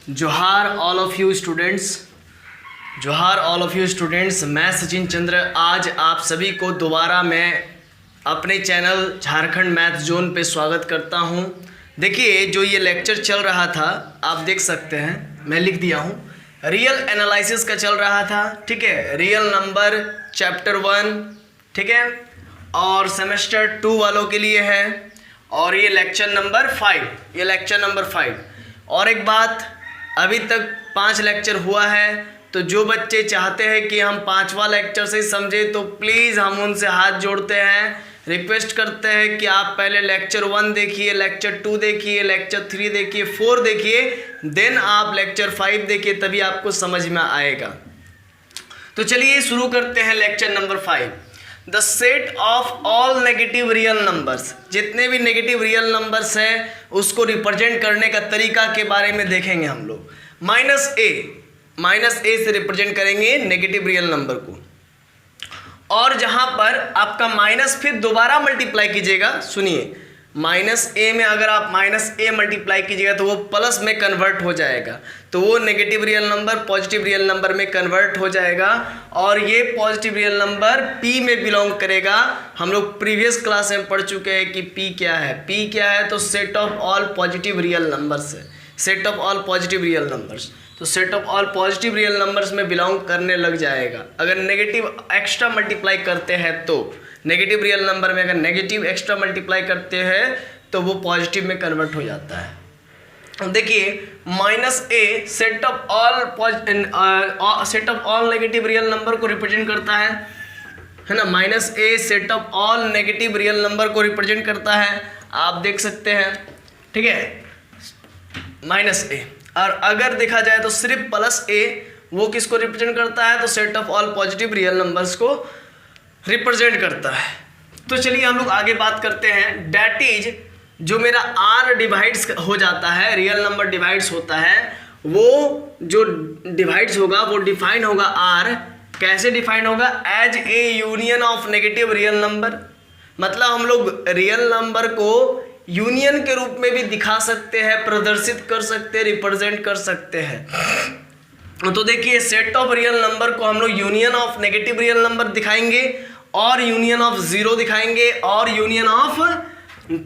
जोहार all of you students, जोहार all of you students. मैं सचिन चंद्र आज आप सभी को दोबारा मैं अपने चैनल झारखंड मैथ जोन पे स्वागत करता हूं। देखिए जो ये लेक्चर चल रहा था आप देख सकते हैं, मैं लिख दिया हूं, रियल एनालिसिस का चल रहा था। ठीक है, रियल नंबर चैप्टर 1, ठीक है, और सेमेस्टर 2 वालों के लिए है। और ये लेक्चर नंबर 5, ये लेक्चर नंबर 5। और एक बात, अभी तक 5 लेक्चर हुआ है, तो जो बच्चे चाहते हैं कि हम 5वां लेक्चर से समझें तो प्लीज़ हम उनसे हाथ जोड़ते हैं, रिक्वेस्ट करते हैं कि आप पहले लेक्चर 1 देखिए, लेक्चर 2 देखिए, लेक्चर 3 देखिए, 4 देखिए, देन आप लेक्चर 5 देखिए, तभी आपको समझ में आएगा। तो चलिए शुरू करते हैं lecture number 5। The set of all negative real numbers, जितने भी नेगेटिव रियल नंबर्स हैं उसको रिप्रेजेंट करने का तरीका के बारे में देखेंगे हम लोग। माइनस ए से रिप्रेजेंट करेंगे नेगेटिव रियल नंबर को, और जहां पर आपका माइनस फिर दोबारा मल्टीप्लाई कीजिएगा। सुनिए, माइनस ए में अगर आप माइनस ए मल्टीप्लाई कीजिएगा तो वो प्लस में कन्वर्ट हो जाएगा, तो वो negative real number positive real number में कन्वर्ट हो जाएगा, और ये पॉजिटिव रियल नंबर पी में बिलोंग करेगा। हम लोग प्रीवियस क्लास में पढ़ चुके हैं कि पी क्या है। पी क्या है? तो set of all positive real numbers है, set of all positive real numbers. तो set of all positive real numbers में बिलोंग करने लग जाएगा। अगर नेगेटिव एक्स्ट्रा मल्टीप्लाई करते हैं तो नेगेटिव रियल नंबर में अगर नेगेटिव एक्स्ट्रा मल्टीप्लाई करते हैं तो वो पॉजिटिव में कन्वर्ट हो जाता है। देखिए minus A set of all negative real number को रिप्रेजेंट करता है ना। Minus A set of all negative real number को रिप्रेजेंट करता है, आप देख सकते हैं। ठीक है, माइनस ए। और अगर देखा जाए तो सिर्फ प्लस ए, वो किसको रिप्रेजेंट करता है? तो set of all positive real numbers को रिप्रेजेंट करता है। तो चलिए हम लोग आगे बात करते हैं। डैट इज, जो मेरा आर डिवाइड्स हो जाता है, रियल नंबर डिवाइड्स होता है, वो जो डिवाइड्स होगा वो डिफाइन होगा आर। कैसे डिफाइन होगा? As a union of negative real number. मतलब हम लोग रियल नंबर को यूनियन के रूप में भी दिखा सकते हैं, प्रदर्शित कर सकते हैं, रिप्रेजेंट कर सकते हैं। तो देखिए सेट ऑफ रियल नंबर को हम लोग union of negative real number दिखाएंगे, और यूनियन ऑफ जीरो दिखाएंगे, और union of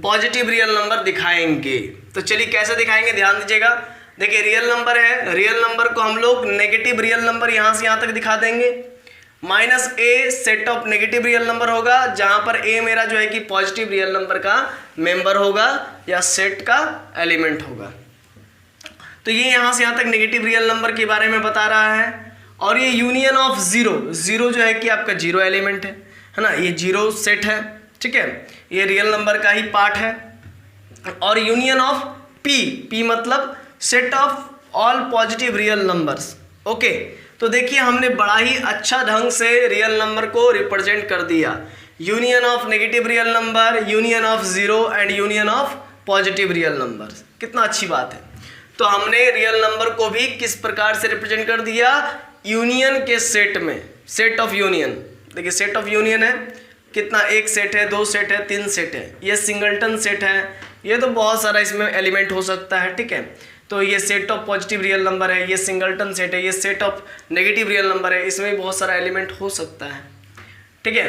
positive real number दिखाएंगे। तो चलिए कैसे दिखाएंगे, ध्यान दीजिएगा। देखिए रियल नंबर है, रियल नंबर को हम लोग नेगेटिव रियल नंबर यहाँ से यहाँ तक दिखा देंगे। Minus A set of negative real number होगा, जहां पर ए मेरा जो है कि पॉजिटिव रियल नंबर का मेंबर होगा या सेट का एलिमेंट होगा। तो ये यहां से यहां तक नेगेटिव रियल नंबर के बारे में बता रहा है। और ये यूनियन ऑफ जीरो, जीरो जो है कि आपका जीरो एलिमेंट है ना, ये जीरो सेट है। ठीक है, ये रियल नंबर का ही पार्ट है। और यूनियन ऑफ पी, पी मतलब set of all positive real numbers. Okay, तो देखिए हमने बड़ा ही अच्छा ढंग से रियल नंबर को रिप्रेजेंट कर दिया। Union of negative real number, union of zero and union of positive real numbers. कितना अच्छी बात है। तो हमने रियल नंबर को भी किस प्रकार से रिप्रेजेंट कर दिया? यूनियन के सेट में, सेट ऑफ यूनियन। देखिए सेट ऑफ यूनियन है कितना, एक सेट है, 2 सेट है, 3 सेट है, ये सिंगलटन सेट है, ये तो बहुत सारा इसमें एलिमेंट हो सकता है। ठीक है, तो ये set of positive real number है, ये सिंगलटन सेट है, ये set of negative real number है, इसमें बहुत सारा एलिमेंट हो सकता है। ठीक है,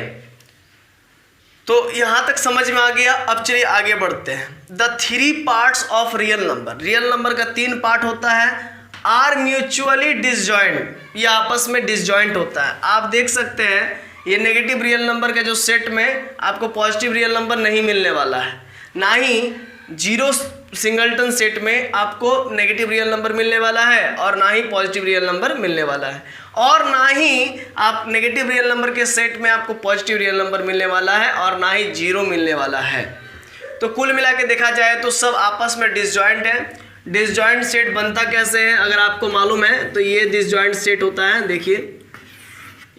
तो यहाँ तक समझ में आ गया। अब चलिए आगे बढ़ते हैं। The 3 parts of real number, real number का 3 पार्ट होता है। आर म्यूचुअली डिसजॉइंट, ये आपस में डिसजॉइंट होता है। आप देख सकते हैं ये नेगेटिव रियल नंबर के जो सेट में आपको पॉजिटिव रियल नंबर नहीं मिलने वाला है, ना ही जीरो सिंगलटन सेट में आपको नेगेटिव रियल नंबर मिलने वाला है, और ना ही पॉजिटिव रियल नंबर मिलने वाला है, और ना ही आप नेगेटिव रियल नंबर के सेट में आपको पॉजिटिव रियल नंबर मिलने वाला है, और ना ही जीरो मिलने वाला है। तो कुल मिला के देखा जाए तो सब आपस में डिसजॉइंट है। डिसजॉइंट सेट बनता कैसे है अगर आपको मालूम है तो ये डिसजॉइंट सेट होता है। देखिए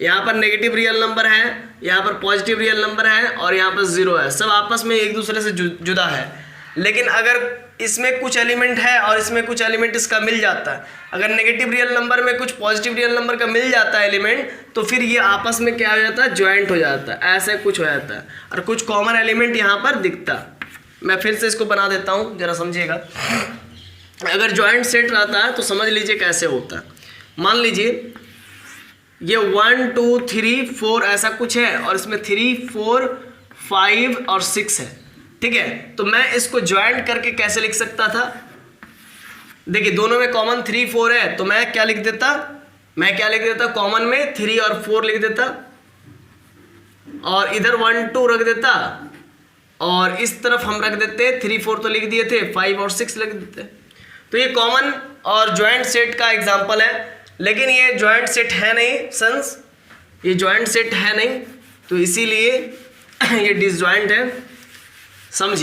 यहाँ पर नेगेटिव रियल नंबर है, यहाँ पर पॉजिटिव रियल नंबर है, और यहाँ पर जीरो है, सब आपस में एक दूसरे से जुदा है। लेकिन अगर इसमें कुछ एलिमेंट है और इसमें कुछ एलिमेंट इसका मिल जाता है, अगर नेगेटिव रियल नंबर में कुछ पॉजिटिव रियल नंबर का मिल जाता है एलिमेंट, तो फिर ये आपस में क्या हो जाता है? ज्वाइंट हो जाता है, ऐसे कुछ हो जाता है, और कुछ कॉमन एलिमेंट यहाँ पर दिखता। मैं फिर से इसको बना देता हूँ, जरा समझिएगा। अगर ज्वाइंट सेट रहता है तो समझ लीजिए कैसे होता है। मान लीजिए ये 1 2 3 4 ऐसा कुछ है और इसमें 3 4 5 और 6 है, ठीक है। तो मैं इसको ज्वाइंट करके कैसे लिख सकता था, देखिए दोनों में कॉमन 3 4 है, तो मैं क्या लिख देता, कॉमन में 3 और 4 लिख देता और इधर 1 2 रख देता और इस तरफ हम रख देते 3 4 तो लिख दिए थे, 5 और 6 लिख देते। तो ये कॉमन और ज्वाइंट सेट का एग्जांपल है, लेकिन ये ज्वाइंट सेट है नहीं सन्स, ये ज्वाइंट सेट है नहीं, तो इसीलिए ये डिसज्वाइंट है। समझ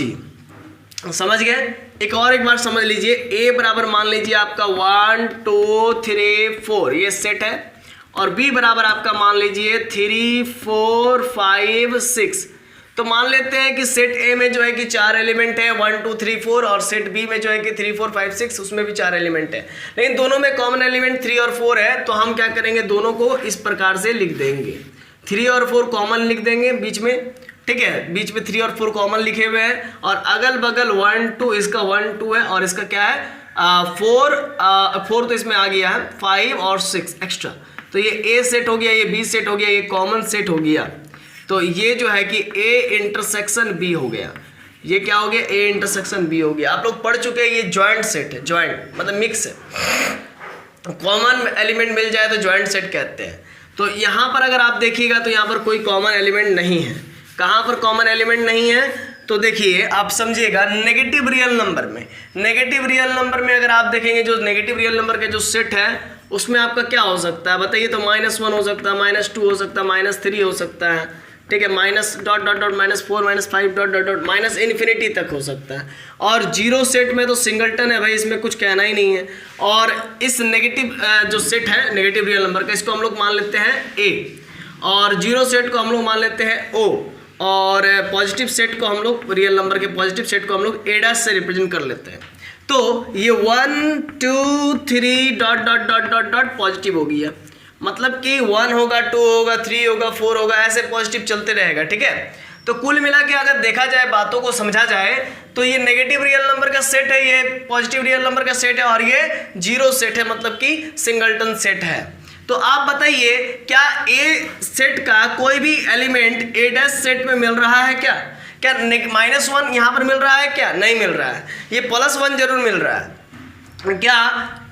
गए। एक बार समझ लीजिए, a बराबर मान लीजिए आपका 1 2 3 4 ये सेट है और b बराबर आपका मान लीजिए 3 4 5 6। तो मान लेते हैं कि सेट a में जो है कि 4 एलिमेंट है 1 2 3 4 और सेट b में जो है कि 3 4 5 6 उसमें भी 4 एलिमेंट है, लेकिन दोनों में कॉमन एलिमेंट 3 और 4 है। तो हम क्या करेंगे, दोनों को इस प्रकार से लिख देंगे, 3 और 4 कॉमन लिख देंगे बीच में, ठीक है, बीच में 3 और 4 कॉमन लिखे हुए हैं और अगल बगल 1 2, इसका 1 2 है और इसका क्या है 4 तो इसमें आ गया है, 5 और 6 एक्स्ट्रा। तो ये a सेट हो गया, ये b सेट हो गया, ये कॉमन सेट हो गया। तो ये जो है कि a इंटरसेक्शन b हो गया, ये क्या हो गया, a इंटरसेक्शन b हो गया। आप लोग पढ़ चुके हैं, ये ज्वाइंट सेट है, ज्वाइंट मतलब मिक्स है, कॉमन एलिमेंट मिल जाए तो ज्वाइंट सेट कहते हैं। तो यहाँ पर अगर आप देखिएगा तो यहाँ पर कोई कॉमन एलिमेंट नहीं है। कहाँ पर कॉमन एलिमेंट नहीं है, तो देखिए आप समझिएगा, नेगेटिव रियल नंबर में अगर आप देखेंगे जो नेगेटिव रियल नंबर के जो सेट है उसमें आपका क्या हो सकता है बताइए, तो -1 हो सकता है, -2 हो सकता है, -3 हो सकता है, ठीक है, -....-4 -5...- इन्फिनिटी तक हो सकता है। और जीरो सेट में तो सिंगलटन है भाई, इसमें कुछ कहना ही नहीं है। और इस नेगेटिव जो सेट है नेगेटिव रियल नंबर का, इसको हम लोग मान लेते हैं a और जीरो सेट को हम लोग मान लेते हैं o और पॉजिटिव सेट को हम लोग, रियल नंबर के पॉजिटिव सेट को हम लोग a' से रिप्रेजेंट कर लेते हैं। तो ये 1 2 3 ... पॉजिटिव हो गया, मतलब कि 1 होगा, 2 होगा, 3 होगा, 4 होगा, ऐसे पॉजिटिव चलते रहेगा, ठीक है। तो कुल मिला के अगर देखा जाए, बातों को समझा जाए, तो ये नेगेटिव रियल नंबर का सेट है, ये पॉजिटिव रियल नंबर का सेट है और ये जीरो सेट है, मतलब कि सिंगलटन सेट है। तो आप बताइए, क्या ए सेट का कोई भी एलिमेंट a' सेट में मिल रहा है क्या? क्या -1 यहाँ पर मिल रहा है क्या? नहीं मिल रहा है। ये +1 जरूर मिल रहा है। क्या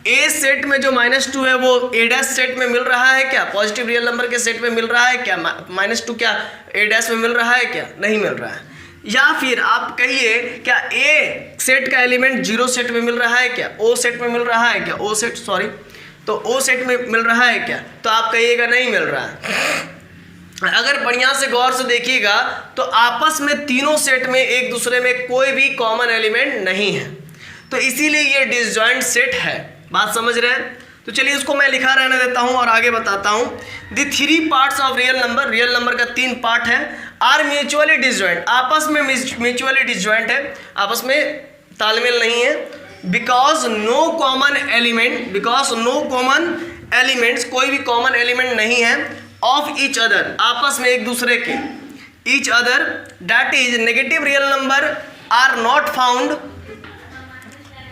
ए सेट में जो -2 है वो a' सेट में मिल रहा है क्या? पॉजिटिव रियल नंबर के सेट में मिल रहा है क्या? -2 क्या a' में मिल रहा है क्या? नहीं मिल रहा है। या फिर आप कहिए, क्या ए सेट का एलिमेंट जीरो सेट में मिल रहा है क्या? ओ सेट में मिल रहा है क्या? तो ओ सेट में मिल रहा है क्या? तो आप कहिएगा नहीं मिल रहा है। अगर बढ़िया से गौर से देखिएगा तो आपस में तीनों सेट में एक दूसरे में कोई भी कॉमन एलिमेंट नहीं है, तो इसीलिए ये डिसजॉइंट सेट है। बात समझ रहे हैं? तो चलिए इसको मैं लिखा रहने देता हूं और आगे बताता हूं। The 3 parts of real number का 3 पार्ट है, आर म्यूचुअली डिसजॉइंट, आपस में म्यूचुअली डिसजॉइंट है, आपस में तालमेल नहीं है। बिकॉज नो कॉमन एलिमेंट्स, कोई भी कॉमन एलिमेंट नहीं है, ऑफ ईच अदर, आपस में एक दूसरे के, each other, that is negative real number are not found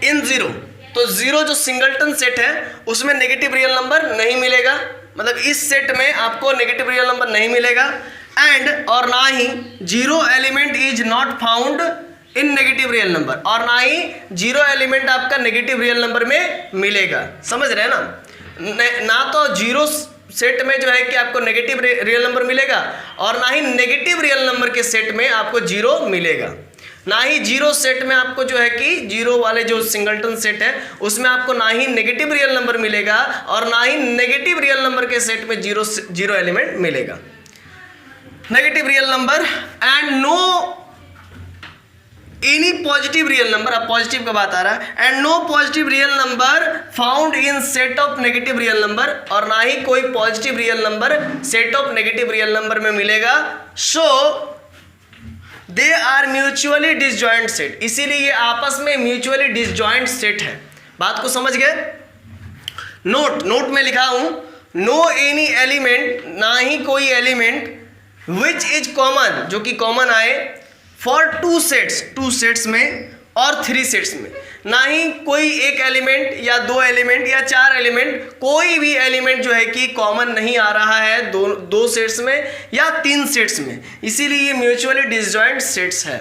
in zero. तो जीरो जो सिंगलटन सेट है उसमें नेगेटिव रियल नंबर नहीं मिलेगा, मतलब इस सेट में आपको नेगेटिव रियल नंबर नहीं मिलेगा। एंड और ना ही zero element is not found in negative real number, और ना ही जीरो एलिमेंट आपका नेगेटिव रियल नंबर में मिलेगा। समझ रहे हैं ना? ना तो जीरो सेट में जो है कि आपको नेगेटिव रियल नंबर मिलेगा और ना ही नेगेटिव रियल नंबर के सेट में आपको जीरो मिलेगा, ना ही जीरो सेट में आपको जो है कि जीरो वाले जो सिंगलटन सेट है उसमें आपको ना ही नेगेटिव रियल नंबर मिलेगा और ना ही नेगेटिव रियल नंबर के सेट में जीरो एलिमेंट मिलेगा। Negative real number and no any positive real number, अब पॉजिटिव का बात आ रहा है, and no positive real number found in set of negative real number, और ना ही कोई positive real number set of negative real number में मिलेगा। So they are mutually disjoint set, इसीलिए ये आपस में म्यूचुअली डिसजॉइंट सेट है। बात को समझ गए? नोट में लिखा हूं, नो एनी एलिमेंट, ना ही कोई एलिमेंट विच इज कॉमन, जो कि कॉमन आए, फॉर टू सेट्स में और 3 सेट्स में, ना ही कोई एक एलिमेंट या 2 एलिमेंट या 4 एलिमेंट, कोई भी एलिमेंट जो है कि कॉमन नहीं आ रहा है दो सेट्स में या 3 सेट्स में, इसीलिए ये म्यूचुअली डिसजॉइंट सेट्स है।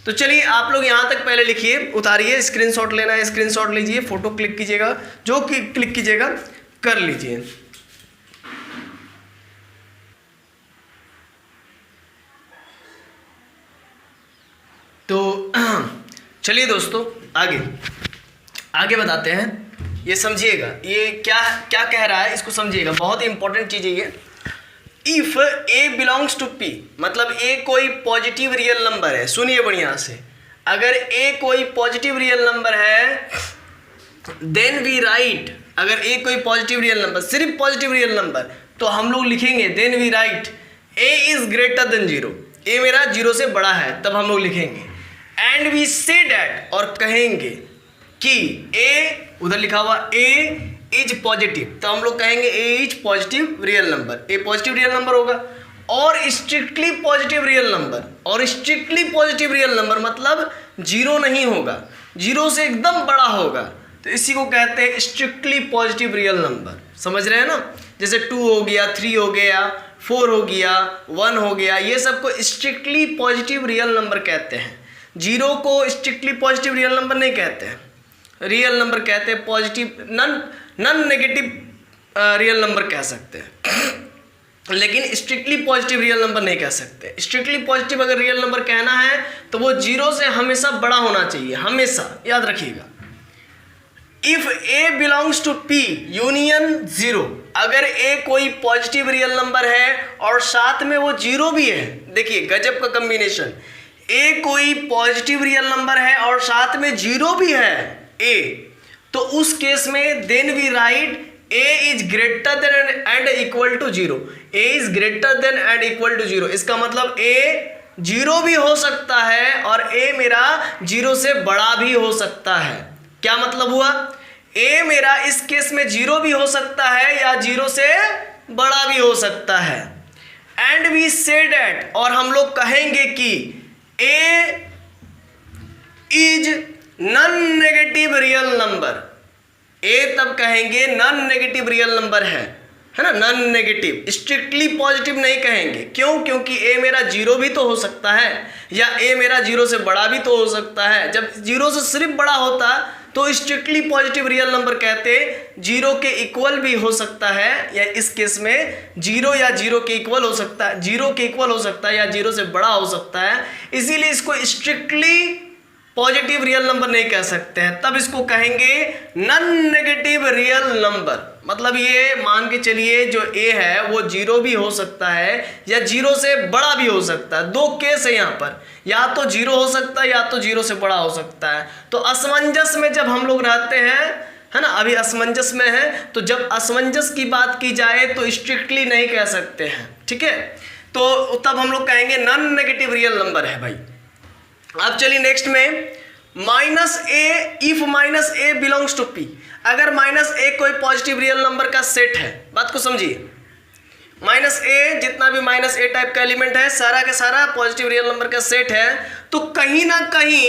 तो चलिए आप लोग यहाँ तक पहले लिखिए, उतारिए, स्क्रीनशॉट लेना है स्क्रीनशॉट लीजिए, फोटो क्लिक कीजिएगा, जो क्लिक कीजिएगा कर लीजिए। तो चलिए दोस्तों आगे बताते हैं। ये समझिएगा, ये क्या क्या कह रहा है, इसको समझिएगा, बहुत ही इंपॉर्टेंट चीज़ है ये। If a belongs to P, मतलब ए कोई पॉजिटिव रियल नंबर है, सुनिए बढ़िया से, अगर ए कोई पॉजिटिव रियल नंबर है देन वी राइट, अगर ए कोई पॉजिटिव रियल नंबर, सिर्फ पॉजिटिव रियल नंबर, तो हम लोग लिखेंगे then we write a is greater than 0, a मेरा 0 से बड़ा है, तब हम लोग लिखेंगे एंड वी से डैट, और कहेंगे कि ए, उधर लिखा हुआ ए इज पॉजिटिव, तो हम लोग कहेंगे A is positive real number, A positive real number होगा। और स्ट्रिक्टली पॉजिटिव रियल नंबर, और स्ट्रिक्टली पॉजिटिव रियल नंबर मतलब 0 नहीं होगा, 0 से एकदम बड़ा होगा, तो इसी को कहते हैं स्ट्रिक्टली पॉजिटिव रियल नंबर। समझ रहे हैं ना, जैसे 2 हो गया, 3 हो गया, 4 हो गया, 1 हो गया, ये सबको स्ट्रिक्टली पॉजिटिव रियल नंबर कहते हैं। 0 को स्ट्रिक्टली पॉजिटिव रियल नंबर नहीं कहते हैं, रियल नंबर कहते हैं, positive non negative real number कह सकते हैं, लेकिन स्ट्रिक्टली पॉजिटिव रियल नंबर नहीं कह सकते। स्ट्रिक्टली पॉजिटिव अगर रियल नंबर कहना है तो वो 0 से हमेशा बड़ा होना चाहिए, हमेशा याद रखिएगा। If a belongs to P union 0, अगर ए कोई पॉजिटिव रियल नंबर है और साथ में वो 0 भी है, देखिए गजब का कॉम्बिनेशन, ए कोई पॉजिटिव रियल नंबर है और साथ में 0 भी है ए, तो उस केस में then we write a is greater than and equal to 0, a is greater than and equal to 0, इसका मतलब ए 0 भी हो सकता है और ए मेरा 0 से बड़ा भी हो सकता है। क्या मतलब हुआ, ए मेरा इस केस में 0 भी हो सकता है या 0 से बड़ा भी हो सकता है। एंड वी से डैट, और हम लोग कहेंगे कि A is non negative real number, A तब कहेंगे नॉन नेगेटिव रियल नंबर है ना, नॉन नेगेटिव, स्ट्रिक्टली पॉजिटिव नहीं कहेंगे। क्यों, क्योंकि ए मेरा 0 भी तो हो सकता है या ए मेरा 0 से बड़ा भी तो हो सकता है। जब 0 से सिर्फ बड़ा होता तो स्ट्रिक्टली पॉजिटिव रियल नंबर कहते 0 के इक्वल भी हो सकता है, या इस केस में 0 या 0 के इक्वल हो सकता है, 0 के इक्वल हो सकता है या 0 से बड़ा हो सकता है, इसीलिए इसको स्ट्रिक्टली पॉजिटिव रियल नंबर नहीं कह सकते हैं, तब इसको कहेंगे नॉन नेगेटिव रियल नंबर। मतलब ये मान के चलिए जो ए है वो 0 भी हो सकता है या 0 से बड़ा भी हो सकता है, 2 केस है यहाँ पर, या तो 0 हो सकता है या तो 0 से बड़ा हो सकता है। तो असमंजस में जब हम लोग रहते हैं, है ना, अभी असमंजस में है, तो जब असमंजस की बात की जाए तो स्ट्रिक्टली नहीं कह सकते हैं, ठीक है, तो तब हम लोग कहेंगे नॉन नेगेटिव रियल नंबर है भाई। अब चलिए नेक्स्ट में minus a, if minus a belongs to P, अगर माइनस ए कोई पॉजिटिव रियल नंबर का सेट है, बात को समझिए, माइनस ए जितना भी माइनस ए टाइप का एलिमेंट है सारा का सारा पॉजिटिव रियल नंबर का सेट है, तो कहीं ना कहीं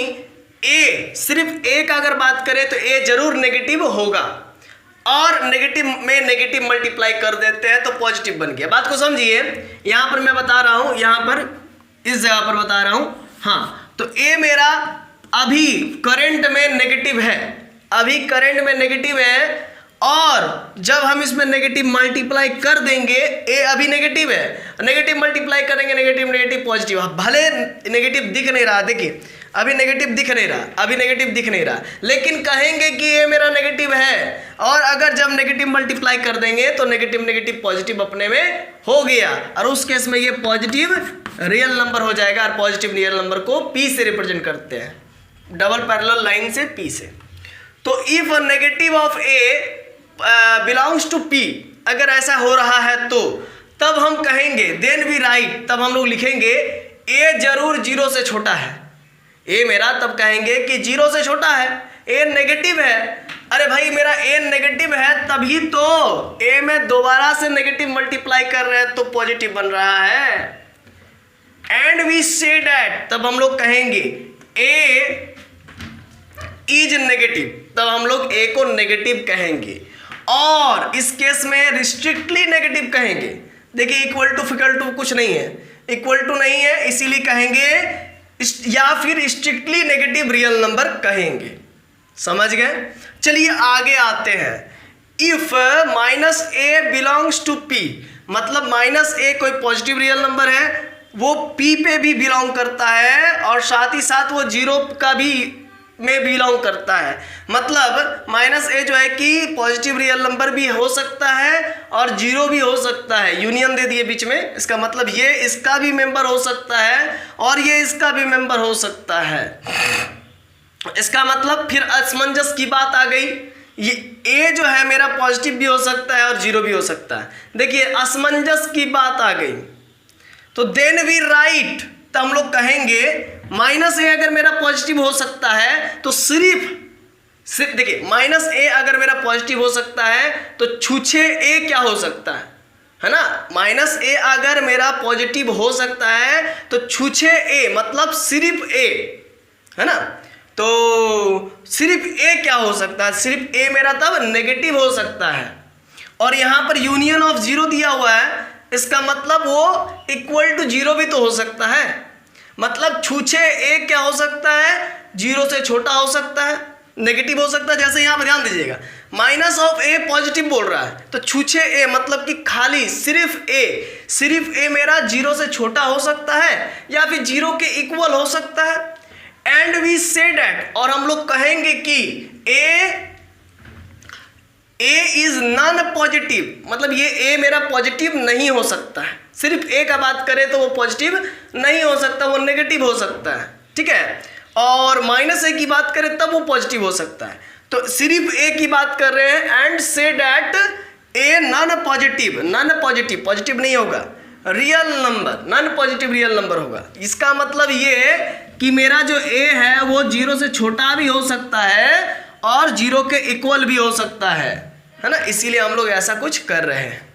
ए, सिर्फ ए का अगर बात करें तो ए जरूर नेगेटिव होगा, और नेगेटिव में नेगेटिव मल्टीप्लाई कर देते हैं तो पॉजिटिव बन गया। बात को समझिए, यहां पर मैं बता रहा हूं, यहां पर इस जगह पर बता रहा हूं, हाँ, तो ए मेरा अभी करंट में नेगेटिव है, अभी करंट में नेगेटिव है, और जब हम इसमें नेगेटिव मल्टीप्लाई कर देंगे, ए अभी नेगेटिव है, नेगेटिव मल्टीप्लाई करेंगे, नेगेटिव नेगेटिव पॉजिटिव, भले नेगेटिव दिख नहीं रहा, देखिए अभी नेगेटिव दिख नहीं रहा, अभी नेगेटिव दिख नहीं रहा, लेकिन कहेंगे कि ये मेरा नेगेटिव है, और अगर जब नेगेटिव मल्टीप्लाई कर देंगे तो नेगेटिव नेगेटिव पॉजिटिव अपने में हो गया, और उस केस में ये पॉजिटिव रियल नंबर हो जाएगा, और पॉजिटिव रियल नंबर को पी से रिप्रेजेंट करते हैं, डबल पैरेलल लाइन से पी से। तो if negative of a belongs to P, अगर ऐसा हो रहा है तो तब हम कहेंगे देन वी राइट, तब हम लोग लिखेंगे ए जरूर 0 से छोटा है, ए मेरा तब कहेंगे कि 0 से छोटा है, ए नेगेटिव है, अरे भाई मेरा ए नेगेटिव है तभी तो ए में दोबारा से नेगेटिव मल्टीप्लाई कर रहे हैं तो पॉजिटिव बन रहा है। एंड वी से डैट, तब हम लोग कहेंगे ए इज नेगेटिव, तब हम लोग ए को नेगेटिव कहेंगे, और इस केस में स्ट्रिक्टली नेगेटिव कहेंगे। देखिए इक्वल टू फिकल टू कुछ नहीं है, इक्वल टू नहीं है, इसीलिए कहेंगे, या फिर स्ट्रिक्टली नेगेटिव रियल नंबर कहेंगे। समझ गए? चलिए आगे आते हैं। If minus a belongs to P, मतलब माइनस ए कोई पॉजिटिव रियल नंबर है, वो पी पे भी बिलोंग करता है, और साथ ही साथ वो जीरो का भी में बिलोंग करता है। मतलब माइनस ए जो है कि पॉजिटिव रियल नंबर भी हो सकता है और जीरो भी हो सकता है, यूनियन दे दिए बीच में। इसका मतलब ये इसका भी मेंबर हो सकता है और ये इसका भी मेंबर हो सकता है। इसका मतलब फिर असमंजस की बात आ गई। ये ए जो है मेरा पॉजिटिव भी हो सकता है और जीरो भी हो सकता है। देखिए असमंजस की बात आ गई, तो देन वी राइट, तो हम लोग कहेंगे माइनस ए अगर मेरा पॉजिटिव हो सकता है तो सिर्फ देखिए माइनस ए अगर मेरा पॉजिटिव हो सकता है तो छूछे ए क्या हो सकता है ना। माइनस ए अगर मेरा पॉजिटिव हो सकता है तो छूछे ए मतलब सिर्फ ए, है ना। तो सिर्फ ए क्या हो सकता है, सिर्फ ए मेरा तब नेगेटिव हो सकता है। और यहां पर यूनियन ऑफ जीरो दिया हुआ है, इसका मतलब वो इक्वल टू जीरो भी तो हो सकता है। मतलब छूछे ए क्या हो सकता है, जीरो से छोटा हो सकता है, नेगेटिव हो सकता है। जैसे यहाँ पर ध्यान दीजिएगा, माइनस ऑफ ए पॉजिटिव बोल रहा है, तो छूछे ए मतलब कि खाली सिर्फ ए मेरा जीरो से छोटा हो सकता है या फिर जीरो के इक्वल हो सकता है। एंड वी से डैट, और हम लोग कहेंगे कि ए इज नॉन पॉजिटिव, मतलब ये ए मेरा पॉजिटिव नहीं हो सकता है। सिर्फ ए का बात करें तो वो पॉजिटिव नहीं हो सकता, वो नेगेटिव हो सकता है, ठीक है। और माइनस ए की बात करें तब वो पॉजिटिव हो सकता है। तो सिर्फ ए की बात कर रहे हैं, and say that a non positive positive नहीं होगा, real number, non positive real number होगा। इसका मतलब ये कि मेरा जो ए है वो जीरो से छोटा भी हो सकता है और जीरो के इक्वल भी हो सकता है ना। इसीलिए हम लोग ऐसा कुछ कर रहे हैं।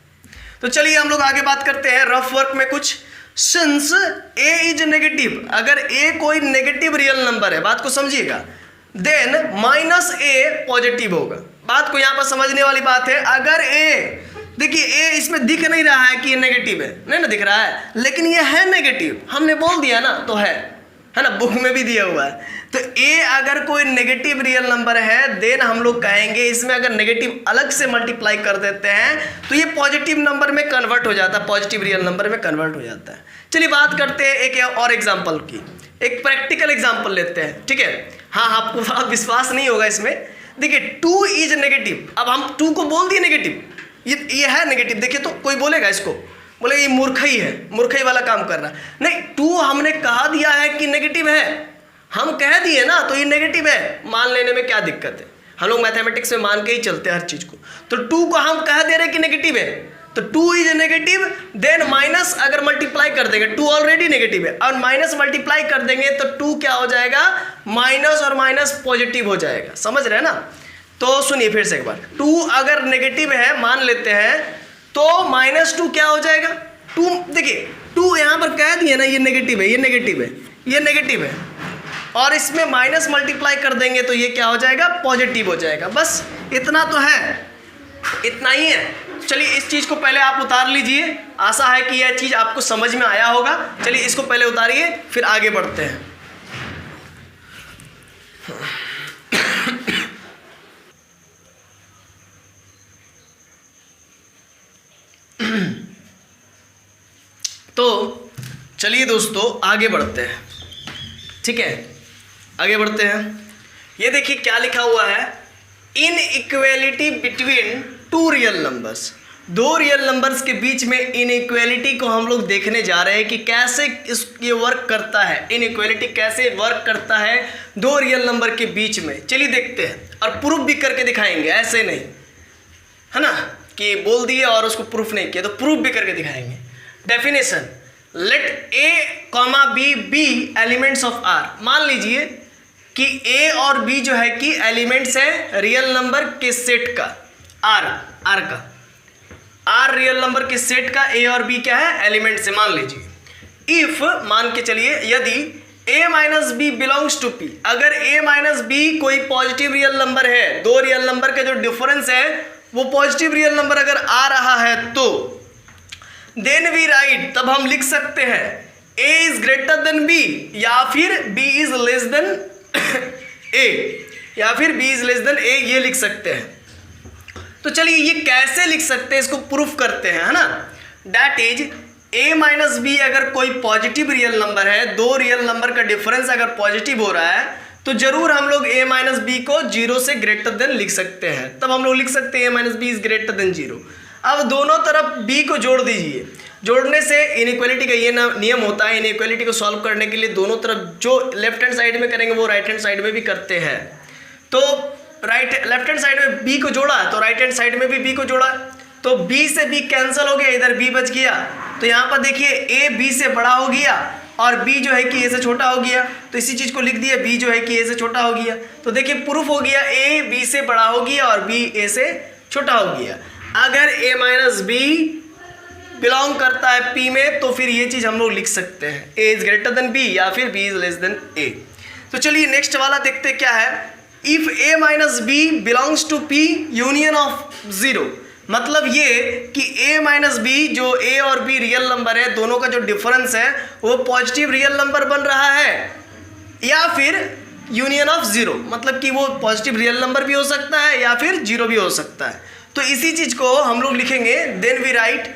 तो चलिए हम लोग आगे बात करते हैं रफ वर्क में कुछ। सिंस ए इज नेगेटिव, अगर ए कोई नेगेटिव रियल नंबर है, बात को समझिएगा, देन माइनस ए पॉजिटिव होगा। बात को यहाँ पर समझने वाली बात है। अगर ए, देखिए ए इसमें दिख नहीं रहा है कि ये नेगेटिव है, नहीं ना दिख रहा है, लेकिन ये है नेगेटिव, हमने बोल दिया ना, तो है ना, बुक में भी दिया हुआ है। तो ए अगर कोई नेगेटिव रियल नंबर है, देन हम लोग कहेंगे इसमें अगर नेगेटिव अलग से मल्टीप्लाई कर देते हैं तो ये पॉजिटिव नंबर में कन्वर्ट हो जाता है, पॉजिटिव रियल नंबर में कन्वर्ट हो जाता है। चलिए बात करते हैं एक और एग्जाम्पल की, एक प्रैक्टिकल एग्जाम्पल लेते हैं, ठीक है। हाँ, आपको विश्वास नहीं होगा इसमें। देखिए 2 इज नेगेटिव, अब हम 2 को बोल दिए नेगेटिव, ये है नेगेटिव। देखिए तो कोई बोलेगा इसको, बोले ये मूर्खई है, मूर्खई वाला काम कर रहा है। नहीं, 2 हमने कहा दिया है कि नेगेटिव है, हम कह दिए ना, तो ये नेगेटिव है, मान लेने में क्या दिक्कत है। हम लोग मैथमेटिक्स में मान के ही चलते हैं हर चीज को। तो 2 को हम कह दे रहे कि नेगेटिव है, तो 2 इज नेगेटिव, देन माइनस अगर मल्टीप्लाई कर देंगे, 2 ऑलरेडी नेगेटिव है और माइनस मल्टीप्लाई कर देंगे तो 2 क्या हो जाएगा, माइनस और माइनस पॉजिटिव हो जाएगा। समझ रहे हैं ना। तो सुनिए फिर से एक बार, 2 अगर नेगेटिव है मान लेते हैं तो -2 क्या हो जाएगा, 2, देखिए 2 यहाँ पर कह दिए ना, ये नेगेटिव है, ये नेगेटिव है, ये नेगेटिव है, और इसमें माइनस मल्टीप्लाई कर देंगे तो ये क्या हो जाएगा, पॉजिटिव हो जाएगा। बस इतना तो है, इतना ही है। चलिए इस चीज़ को पहले आप उतार लीजिए, आशा है कि यह चीज़ आपको समझ में आया होगा। चलिए इसको पहले उतारिए, फिर आगे बढ़ते हैं। तो चलिए दोस्तों आगे बढ़ते हैं, ठीक है, आगे बढ़ते हैं। ये देखिए क्या लिखा हुआ है, inequality between 2 real numbers, 2 real numbers के बीच में इन इक्वेलिटी को हम लोग देखने जा रहे हैं कि कैसे ये वर्क करता है, इन इक्वेलिटी कैसे वर्क करता है 2 रियल नंबर के बीच में। चलिए देखते हैं, और प्रूफ भी करके दिखाएंगे, ऐसे नहीं है ना कि बोल दिए और उसको प्रूफ नहीं किया, तो प्रूफ भी करके दिखाएंगे। Definition, let a comma b b elements of R. मान लीजिए कि ए और बी जो है कि एलिमेंट्स है रियल नंबर के सेट का, आर रियल नंबर के सेट का ए और बी क्या है, एलिमेंट्स है। मान लीजिए इफ, मान के चलिए यदि a minus b belongs to p, अगर a माइनस बी कोई पॉजिटिव रियल नंबर है, दो रियल नंबर का जो डिफरेंस है वो पॉजिटिव रियल नंबर अगर आ रहा है तो देन वी राइट, तब हम लिख सकते हैं a is greater than b या फिर b is less than a या फिर b is less than a, ये लिख सकते हैं। तो चलिए ये कैसे लिख सकते हैं इसको प्रूफ करते हैं, है ना। That is a minus b अगर कोई पॉजिटिव रियल नंबर है, दो रियल नंबर का डिफरेंस अगर पॉजिटिव हो रहा है तो जरूर हम लोग a माइनस बी को 0 से ग्रेटर देन लिख सकते हैं, तब हम लोग लिख सकते हैं a minus b is greater than 0। अब दोनों तरफ b को जोड़ दीजिए, जोड़ने से इनइक्वालिटी का ये नियम होता है, इनइक्वालिटी को सॉल्व करने के लिए दोनों तरफ जो लेफ्ट हैंड साइड में करेंगे वो राइट हैंड साइड में भी करते हैं। तो लेफ्ट हैंड साइड में b को जोड़ा तो राइट हैंड साइड में भी b को जोड़ा, तो b से b कैंसिल हो गया, इधर b बच गया। तो यहाँ पर देखिए a b से बड़ा हो गया और b जो है कि a से छोटा हो गया, तो इसी चीज़ को लिख दिया b जो है कि a से छोटा हो गया। तो देखिए प्रूफ हो गया a b से बड़ा हो गया और b a से छोटा हो गया। अगर a माइनस बी बिलोंग करता है p में तो फिर ये चीज़ हम लोग लिख सकते हैं a is greater than b या फिर b is less than a। तो चलिए नेक्स्ट वाला देखते क्या है। इफ a minus b belongs to p union of 0, मतलब ये कि a माइनस बी जो a और b रियल नंबर है, दोनों का जो डिफरेंस है वो पॉजिटिव रियल नंबर बन रहा है या फिर यूनियन ऑफ 0, मतलब कि वो पॉजिटिव रियल नंबर भी हो सकता है या फिर 0 भी हो सकता है। तो इसी चीज़ को हम लोग लिखेंगे then we write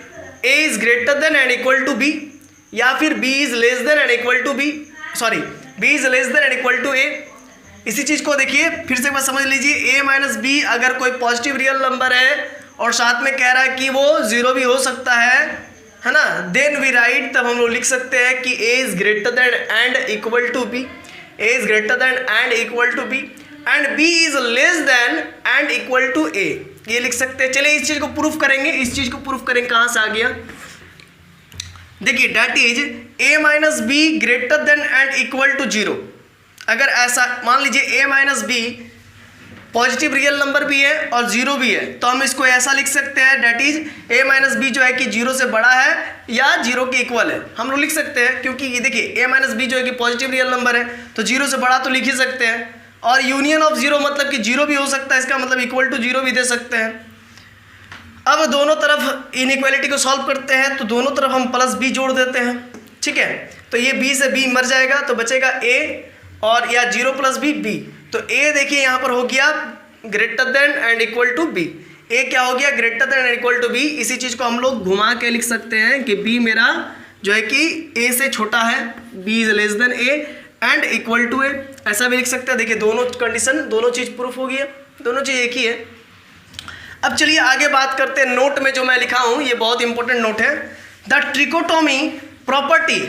a is greater than and equal to b या फिर b is less than and equal to b, sorry b is less than and equal to a। इसी चीज़ को देखिए फिर से एक बार समझ लीजिए, a माइनस बी अगर कोई पॉजिटिव रियल नंबर है और साथ में कह रहा है कि वो 0 भी हो सकता है ना, देन वी राइट, तब हम लोग लिख सकते हैं कि a is greater than and equal to b, a is greater than and equal to b and b is less than and equal to a, ये लिख सकते हैं। चलिए इस चीज़ को प्रूफ करेंगे, इस चीज़ को प्रूफ करेंगे, कहाँ से आ गया देखिए, that is a minus b greater than and equal to 0। अगर ऐसा मान लीजिए a minus b positive real number भी है और 0 भी है, तो हम इसको ऐसा लिख सकते हैं that is a minus b जो है कि 0 से बड़ा है या 0 के इक्वल है, हम लोग लिख सकते हैं। क्योंकि ये देखिए a माइनस बी जो है कि पॉजिटिव रियल नंबर है तो 0 से बड़ा तो लिख ही सकते हैं, और यूनियन ऑफ 0 मतलब कि 0 भी हो सकता है, इसका मतलब इक्वल टू 0 भी दे सकते हैं। अब दोनों तरफ इनइक्वालिटी को सॉल्व करते हैं तो दोनों तरफ हम प्लस b जोड़ देते हैं, ठीक है। तो ये b से b मर जाएगा तो बचेगा a और या 0 प्लस b b। तो a देखिए यहाँ पर हो गया greater than and equal to b, a क्या हो गया greater than and equal to b। इसी चीज़ को हम लोग घुमा के लिख सकते हैं कि b मेरा जो है कि a से छोटा है, b is less than a and equal to a, ऐसा भी लिख सकते हैं। देखिए दोनों कंडीशन, दोनों चीज़ प्रूफ हो गई है, दोनों चीज़ एक ही है। अब चलिए आगे बात करते हैं। नोट में जो मैं लिखा हूँ ये बहुत इंपॉर्टेंट नोट है। The trichotomy property,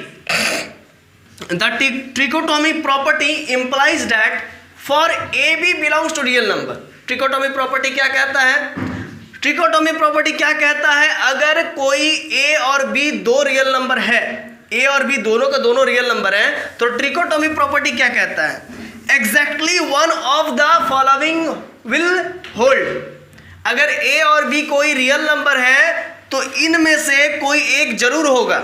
the trichotomy property implies that for AB belongs to real number। Trichotomy property क्या कहता है, ट्रिकोटोमी प्रॉपर्टी क्या कहता है, अगर कोई A और B दो रियल नंबर है, A और B दोनों का दोनों रियल नंबर है, तो ट्रिकोटोमी प्रॉपर्टी क्या कहता है, exactly one of the following will hold. अगर A और B कोई रियल नंबर है तो इनमें से कोई एक जरूर होगा,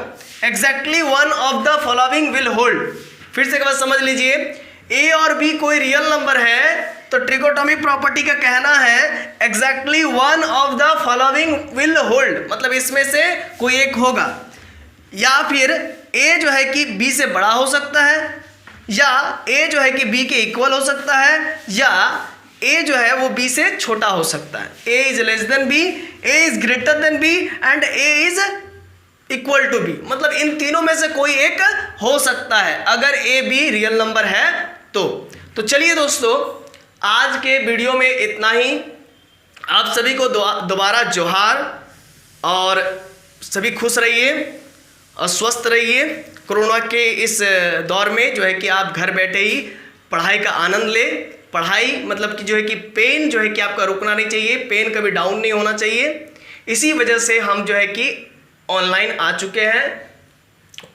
exactly one of the following will hold. फिर से एक बार समझ लीजिए, A और B कोई रियल नंबर है तो ट्रिकोटोमी प्रॉपर्टी का कहना है exactly one of the following will hold, मतलब इसमें से कोई एक होगा। या फिर A जो है कि B से बड़ा हो सकता है, या A जो है कि B के इक्वल हो सकता है, या A जो है वो B से छोटा हो सकता है। A is less than B, A is greater than B and A is equal to B, मतलब इन तीनों में से कोई एक हो सकता है अगर A B रियल नंबर है तो चलिए दोस्तों, आज के वीडियो में इतना ही। आप सभी को दोबारा जोहार, और सभी खुश रहिए और स्वस्थ रहिए। कोरोना के इस दौर में जो है कि आप घर बैठे ही पढ़ाई का आनंद ले। पढ़ाई मतलब कि जो है कि पेन जो है कि आपका रुकना नहीं चाहिए, पेन कभी डाउन नहीं होना चाहिए। इसी वजह से हम जो है कि ऑनलाइन आ चुके हैं,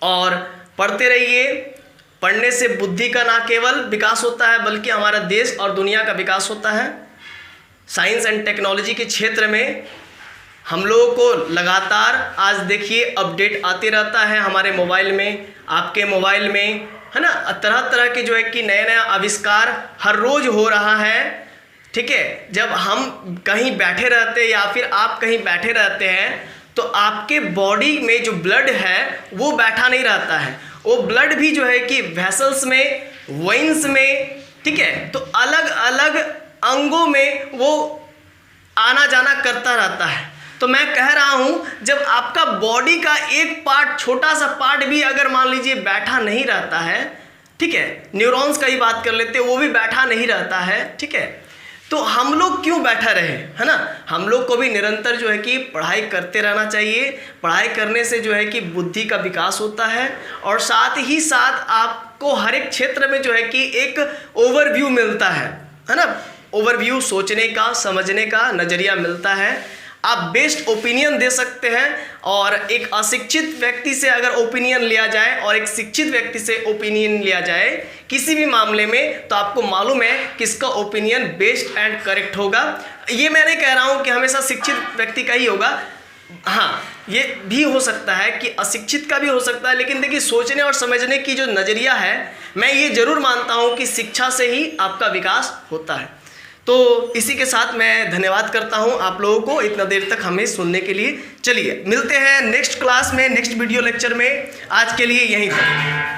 और पढ़ते रहिए। पढ़ने से बुद्धि का ना केवल विकास होता है बल्कि हमारा देश और दुनिया का विकास होता है। साइंस एंड टेक्नोलॉजी के क्षेत्र में हम लोगों को लगातार आज देखिए अपडेट आते रहता है हमारे मोबाइल में, आपके मोबाइल में है ना, तरह तरह के जो है कि नया नया आविष्कार हर रोज हो रहा है। ठीक है, जब हम कहीं बैठे रहते हैं या फिर आप कहीं बैठे रहते हैं तो आपके बॉडी में जो ब्लड है वो बैठा नहीं रहता है, वो ब्लड भी जो है कि वेसल्स में, वेन्स में, ठीक है, तो अलग अलग अंगों में वो आना जाना करता रहता है। तो मैं कह रहा हूं, जब आपका बॉडी का एक पार्ट, छोटा सा पार्ट भी अगर मान लीजिए बैठा नहीं रहता है, ठीक है, न्यूरॉन्स का ही बात कर लेते हैं, वो भी बैठा नहीं रहता है, ठीक है, तो हम लोग क्यों बैठा रहे, है ना। हम लोग को भी निरंतर जो है कि पढ़ाई करते रहना चाहिए। पढ़ाई करने से जो है कि बुद्धि का विकास होता है और साथ ही साथ आपको हर एक क्षेत्र में जो है कि एक ओवरव्यू मिलता है ना, ओवरव्यू, सोचने का, समझने का नज़रिया मिलता है। आप बेस्ट ओपिनियन दे सकते हैं और एक अशिक्षित व्यक्ति से अगर ओपिनियन लिया जाए और एक शिक्षित व्यक्ति से ओपिनियन लिया जाए किसी भी मामले में, तो आपको मालूम है किसका ओपिनियन बेस्ट एंड करेक्ट होगा। ये मैं नहीं कह रहा हूँ कि हमेशा शिक्षित व्यक्ति का ही होगा, हाँ ये भी हो सकता है कि अशिक्षित का भी हो सकता है, लेकिन देखिए सोचने और समझने की जो नज़रिया है, मैं ये जरूर मानता हूँ कि शिक्षा से ही आपका विकास होता है। तो इसी के साथ मैं धन्यवाद करता हूं आप लोगों को इतना देर तक हमें सुनने के लिए। चलिए मिलते हैं नेक्स्ट क्लास में, नेक्स्ट वीडियो लेक्चर में। आज के लिए यहीं तक।